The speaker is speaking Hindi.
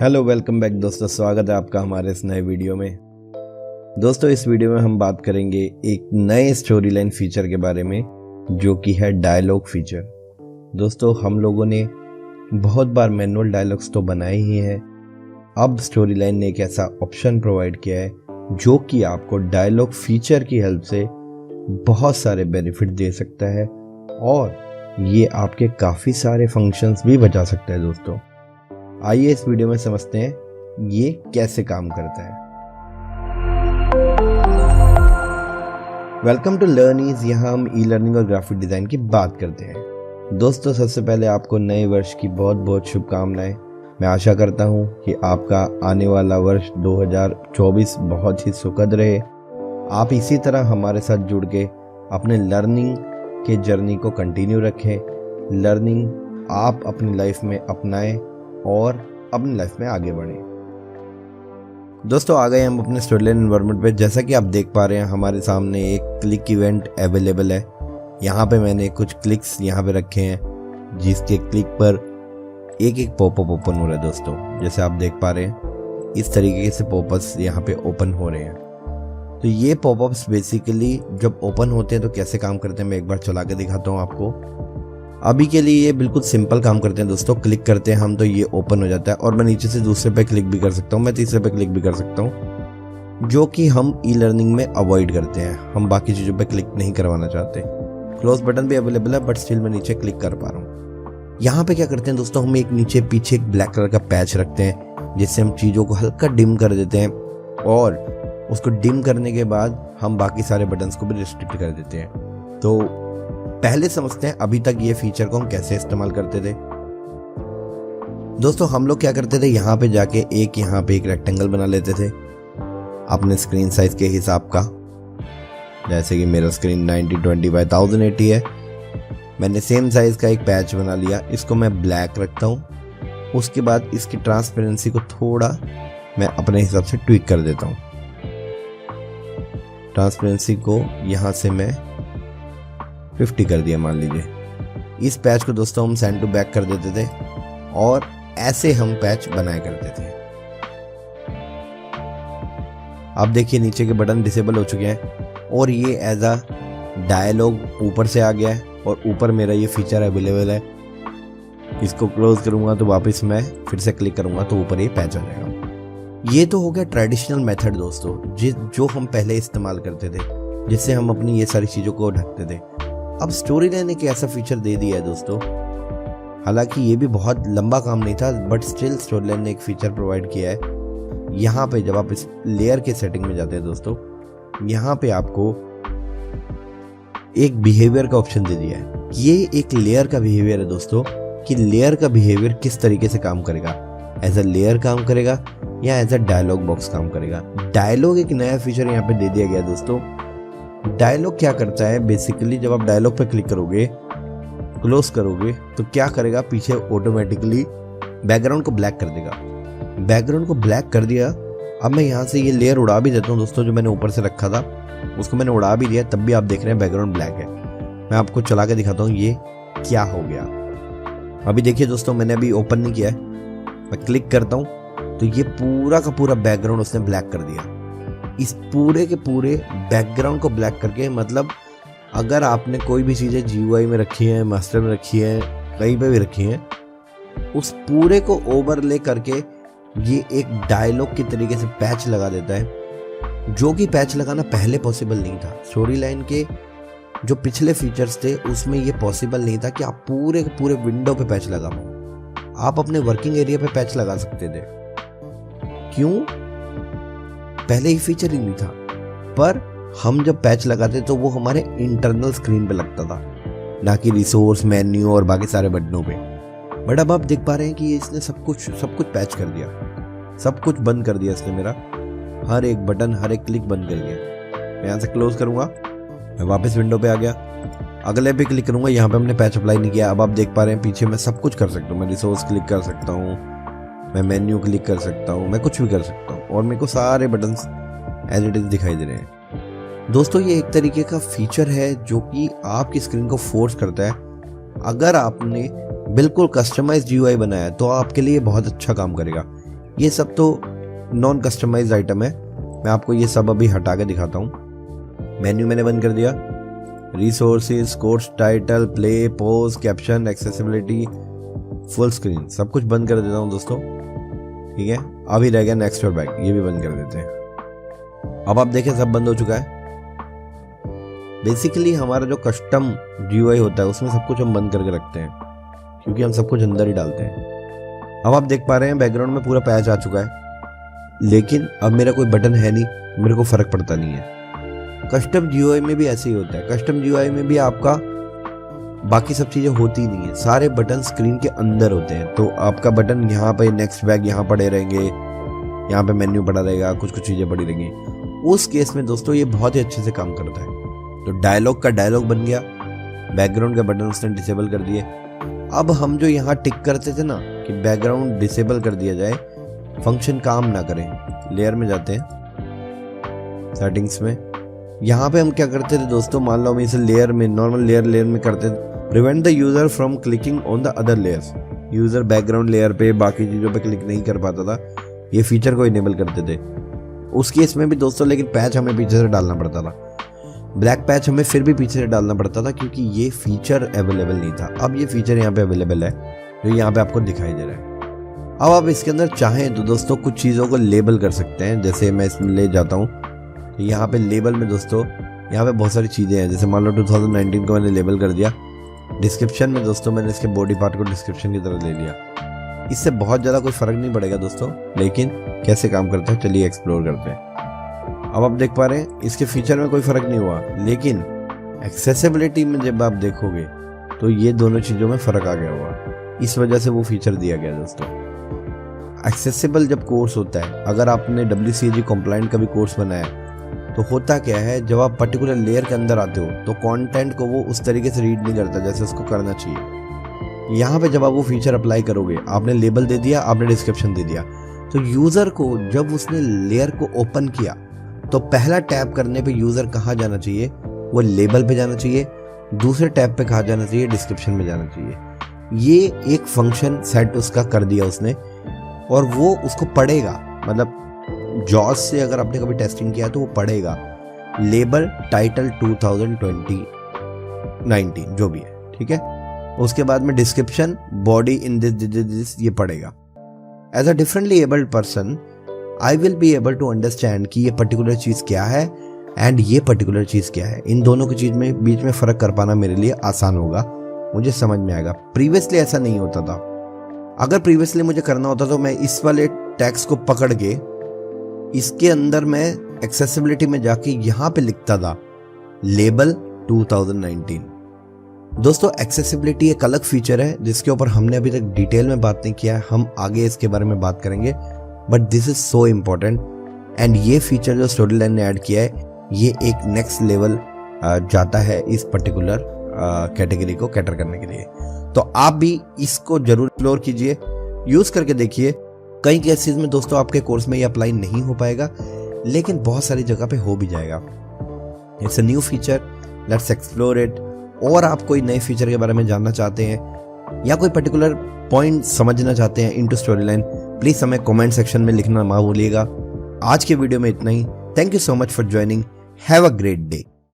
हेलो वेलकम बैक दोस्तों, स्वागत है आपका हमारे इस नए वीडियो में। दोस्तों इस वीडियो में हम बात करेंगे एक नए स्टोरी लाइन फीचर के बारे में जो कि है डायलॉग फीचर। दोस्तों हम लोगों ने बहुत बार मैनुअल डायलॉग्स तो बनाए ही हैं, अब स्टोरी लाइन ने एक ऐसा ऑप्शन प्रोवाइड किया है जो कि आपको डायलॉग फीचर की हेल्प से बहुत सारे बेनिफिट दे सकता है और ये आपके काफ़ी सारे फंक्शंस भी बचा सकता है। दोस्तों आइए इस वीडियो में समझते हैं ये कैसे काम करता है। वेलकम टू लर्निंग, यहाँ हम ई लर्निंग और ग्राफिक डिज़ाइन की बात करते हैं। दोस्तों सबसे पहले आपको नए वर्ष की बहुत बहुत शुभकामनाएं। मैं आशा करता हूँ कि आपका आने वाला वर्ष 2024 बहुत ही सुखद रहे। आप इसी तरह हमारे साथ जुड़ के अपने लर्निंग के जर्नी को कंटिन्यू रखें। लर्निंग आप अपनी लाइफ में अपनाएं और अपनी लाइफ में आगे बढ़ें। दोस्तों आ गए हम अपने स्टोरी लाइन एनवायरनमेंट पे। जैसा कि आप देख पा रहे हैं हमारे सामने एक क्लिक इवेंट अवेलेबल है। यहाँ पे मैंने कुछ क्लिक्स यहाँ पे रखे हैं जिसके क्लिक पर एक एक पॉपअप ओपन हो रहा है। दोस्तों जैसे आप देख पा रहे हैं इस तरीके से पॉपअप्स यहाँ पे ओपन हो रहे हैं। तो ये पॉपअप्स बेसिकली जब ओपन होते हैं तो कैसे काम करते हैं मैं एक बार चला के दिखाता हूँ आपको। अभी के लिए ये बिल्कुल सिंपल काम करते हैं दोस्तों। क्लिक करते हैं हम तो ये ओपन हो जाता है और मैं नीचे से दूसरे पे क्लिक भी कर सकता हूँ, मैं तीसरे पे क्लिक भी कर सकता हूँ, जो कि हम ई लर्निंग में अवॉइड करते हैं। हम बाकी चीज़ों पे क्लिक नहीं करवाना चाहते। क्लोज बटन भी अवेलेबल है बट स्टिल मैं नीचे क्लिक कर पा रहा हूँ। यहाँ पे क्या करते हैं दोस्तों, हम एक नीचे पीछे एक ब्लैक कलर का पैच रखते हैं जिससे हम चीज़ों को हल्का डिम कर देते हैं और उसको डिम करने के बाद हम बाकी सारे बटन्स को भी रिस्ट्रिक्ट कर देते हैं। तो पहले समझते हैं अभी तक ये फीचर को हम कैसे इस्तेमाल करते थे। दोस्तों हम लोग क्या करते थे, यहाँ पे जाके यहाँ पे एक रेक्टेंगल बना लेते थे अपने स्क्रीन साइज के हिसाब का। जैसे कि मेरा स्क्रीन 1920x1080 है, मैंने सेम साइज का एक पैच बना लिया। इसको मैं ब्लैक रखता हूँ। उसके बाद इसकी ट्रांसपेरेंसी को थोड़ा मैं अपने हिसाब से ट्विक कर देता हूँ। ट्रांसपेरेंसी को यहाँ से मैं 50 कर दिया मान लीजिए। इस पैच को दोस्तों हम सेंड टू बैक कर देते थे और ऐसे हम पैच बनाया करते थे। आप देखिए नीचे के बटन डिसेबल हो चुके हैं और ये एज अ डायलॉग ऊपर से आ गया है और ऊपर मेरा ये फीचर अवेलेबल है। इसको क्लोज करूंगा तो वापस मैं फिर से क्लिक करूंगा तो ऊपर ये पैच आ जाएगा। ये तो हो गया ट्रेडिशनल मेथड दोस्तों, जो हम पहले इस्तेमाल करते थे, जिससे हम अपनी ये सारी चीज़ों को ढकते थे। अब स्टोरी लाइन ने एक ऐसा फीचर दे दिया है दोस्तों, हालांकि ये भी बहुत लंबा काम नहीं था बट स्टिल स्टोरी लाइन ने एक फीचर प्रोवाइड किया है। यहाँ पे जब आप इस लेयर के सेटिंग में जाते हैं दोस्तों, यहाँ पे आपको एक बिहेवियर का ऑप्शन दे दिया है। ये एक लेयर का बिहेवियर है दोस्तों कि लेयर का बिहेवियर किस तरीके से काम करेगा, एज अ लेयर काम करेगा या एज अ डायलॉग बॉक्स काम करेगा। डायलॉग एक नया फीचर यहाँ पे दे दिया गया दोस्तों। डायलॉग क्या करता है, बेसिकली जब आप डायलॉग पे क्लिक करोगे, क्लोज करोगे तो क्या करेगा, पीछे ऑटोमेटिकली बैकग्राउंड को ब्लैक कर देगा। बैकग्राउंड को ब्लैक कर दिया। अब मैं यहाँ से ये लेयर उड़ा भी देता हूँ दोस्तों, जो मैंने ऊपर से रखा था उसको मैंने उड़ा भी दिया, तब भी आप देख रहे हैं बैकग्राउंड ब्लैक है। मैं आपको चला के दिखाता हूँ ये क्या हो गया। अभी देखिए दोस्तों मैंने अभी ओपन नहीं किया है, मैं क्लिक करता हूँ तो ये पूरा का पूरा बैकग्राउंड उसने ब्लैक कर दिया। इस पूरे के पूरे बैकग्राउंड को ब्लैक करके, मतलब अगर आपने कोई भी चीज़ें GUI में रखी हैं, मास्टर में रखी हैं, कहीं पे भी रखी हैं, उस पूरे को ओवरले करके ये एक डायलॉग की तरीके से पैच लगा देता है, जो कि पैच लगाना पहले पॉसिबल नहीं था। स्टोरी लाइन के जो पिछले फीचर्स थे उसमें ये पॉसिबल नहीं था कि आप पूरे के पूरे विंडो पे पैच लगा पाओ। आप अपने वर्किंग एरिया पे पैच लगा सकते थे, क्यों, पहले ही फीचर ही नहीं था। पर हम जब पैच लगाते तो वो हमारे इंटरनल स्क्रीन पे लगता था, ना कि रिसोर्स, मेन्यू और बाकी सारे बटनों पे। बट अब आप देख पा रहे हैं कि इसने सब कुछ पैच कर दिया, सब कुछ बंद कर दिया इसने। मेरा हर एक बटन, हर एक क्लिक बंद कर दिया। मैं यहाँ से क्लोज करूँगा, मैं वापस विंडो पे आ गया, अगले पे क्लिक करूँगा, यहाँ पे हमने पैच अप्लाई नहीं किया। अब आप देख पा रहे हैं पीछे मैं सब कुछ कर सकता हूँ। मैं रिसोर्स क्लिक कर सकता हूँ, मैं मेन्यू क्लिक कर सकता हूँ, मैं कुछ भी कर सकता हूँ और मेरे को सारे बटन्स एज इट इज दिखाई दे रहे हैं। दोस्तों ये एक तरीके का फीचर है जो कि आपकी स्क्रीन को फोर्स करता है। अगर आपने बिल्कुल कस्टमाइज्ड GUI बनाया है तो आपके लिए बहुत अच्छा काम करेगा। ये सब तो नॉन कस्टमाइज्ड आइटम है। मैं आपको ये सब अभी हटा के दिखाता हूँ। मेन्यू मैंने बंद कर दिया, resources, course title, play, pose, caption, accessibility, full screen, सब कुछ बंद कर देता हूँ दोस्तों। ठीक है, अभी रह गया नेक्स्ट और बैक, ये भी बंद कर देते हैं। अब आप देखें सब बंद हो चुका है। बेसिकली हमारा जो कस्टम GUI होता है उसमें सब कुछ हम बंद करके रखते हैं, क्योंकि हम सब कुछ अंदर ही डालते हैं। अब आप देख पा रहे हैं बैकग्राउंड में पूरा पैच आ चुका है, लेकिन अब मेरा कोई बटन है नहीं, मेरे को फर्क पड़ता नहीं है। कस्टम GUI में भी ऐसे ही होता है। कस्टम GUI में भी आपका बाकी सब चीज़ें होती नहीं है, सारे बटन स्क्रीन के अंदर होते हैं। तो आपका बटन यहाँ पे नेक्स्ट बैक यहाँ पड़े रहेंगे, यहाँ पे मेन्यू पड़ा रहेगा, कुछ कुछ चीज़ें पड़ी रहेंगी। उस केस में दोस्तों ये बहुत ही अच्छे से काम करता है। तो डायलॉग का डायलॉग बन गया, बैकग्राउंड का बटन उसने डिसेबल कर दिए। अब हम जो यहाँ टिक करते थे ना कि बैकग्राउंड डिसेबल कर दिया जाए, फंक्शन काम ना करें, लेयर में जाते हैं, सेटिंग्स में। यहाँ पे हम क्या करते थे दोस्तों, मान लो हम इसे लेयर में, नॉर्मल लेयर में करते थे, prevent the user from clicking on the other layers. User background layer पे बाकी चीज़ों पे क्लिक नहीं कर पाता था, ये फीचर को इनेबल करते थे उस केस में भी दोस्तों। लेकिन पैच हमें पीछे से डालना पड़ता था, ब्लैक पैच हमें फिर भी पीछे से डालना पड़ता था, क्योंकि ये फीचर अवेलेबल नहीं था। अब ये फीचर यहाँ पे अवेलेबल है, जो यहाँ पे आपको दिखाई दे रहा है। अब आप इसके अंदर चाहें तो दोस्तों कुछ चीज़ों को लेबल कर सकते हैं। जैसे मैं इसमें ले जाता हूँ, तो यहाँ पे लेबल में दोस्तों यहाँ पे बहुत सारी चीज़ें हैं। जैसे मान लो 2019 को मैंने लेबल कर दिया। डिस्क्रिप्शन में दोस्तों मैंने इसके बॉडी पार्ट को डिस्क्रिप्शन की तरह ले लिया। इससे बहुत ज़्यादा कोई फ़र्क नहीं पड़ेगा दोस्तों, लेकिन कैसे काम करता है चलिए एक्सप्लोर करते हैं। अब आप देख पा रहे हैं इसके फीचर में कोई फ़र्क नहीं हुआ, लेकिन एक्सेसिबिलिटी में जब आप देखोगे तो ये दोनों चीज़ों में फ़र्क आ गया हुआ। इस वजह से वो फीचर दिया गया दोस्तों। एक्सेसिबल जब कोर्स होता है, अगर आपने WCAG कंप्लाइंट का भी कोर्स बनाया तो होता क्या है, जब आप पर्टिकुलर लेयर के अंदर आते हो तो कंटेंट को वो उस तरीके से रीड नहीं करता जैसे उसको करना चाहिए। यहाँ पे जब आप वो फीचर अप्लाई करोगे, आपने लेबल दे दिया, आपने डिस्क्रिप्शन दे दिया, तो यूज़र को जब उसने लेयर को ओपन किया तो पहला टैप करने पे यूज़र कहाँ जाना चाहिए, वो लेबल पे जाना चाहिए। दूसरे टैप पे कहाँ जाना चाहिए, डिस्क्रिप्शन में जाना चाहिए। ये एक फंक्शन सेट उसका कर दिया उसने, और वो उसको पढ़ेगा। मतलब जॉस से अगर आपने कभी टेस्टिंग किया तो वो पढ़ेगा लेबल टाइटल 2019 जो भी है, ठीक है। उसके बाद में डिस्क्रिप्शन, बॉडी इन दिस ये पढ़ेगा। As a differently abled person I will be able to understand कि ये पर्टिकुलर चीज़ क्या है एंड ये पर्टिकुलर चीज़ क्या है। इन दोनों की चीज़ में बीच में फ़र्क कर पाना मेरे लिए आसान होगा, मुझे समझ में आएगा। प्रीवियसली ऐसा नहीं होता था। अगर प्रीवियसली मुझे करना होता तो मैं इस वाले टैक्स को पकड़ के इसके अंदर मैं एक्सेसिबिलिटी में जाके यहाँ पे लिखता था लेबल 2019। दोस्तों एक्सेसिबिलिटी एक अलग फीचर है जिसके ऊपर हमने अभी तक डिटेल में बात नहीं किया है, हम आगे इसके बारे में बात करेंगे, but this is so important. And ये फीचर जो स्टोरी लाइन ने ऐड किया है, ये एक नेक्स्ट लेवल जाता है इस पर्टिकुलर कैटेगरी को कैटर करने के लिए। तो आप भी इसको जरूर एक्सप्लोर कीजिए, यूज करके देखिए। कई केसेस में दोस्तों आपके कोर्स में ये अप्लाई नहीं हो पाएगा, लेकिन बहुत सारी जगह पे हो भी जाएगा। It's a new feature, let's explore it. और आप कोई नए फीचर के बारे में जानना चाहते हैं या कोई पर्टिकुलर पॉइंट समझना चाहते हैं इनटू स्टोरी लाइन, प्लीज हमें कमेंट सेक्शन में लिखना मत भूलिएगा। आज के वीडियो में इतना ही। Thank you so much for joining. Have a great day.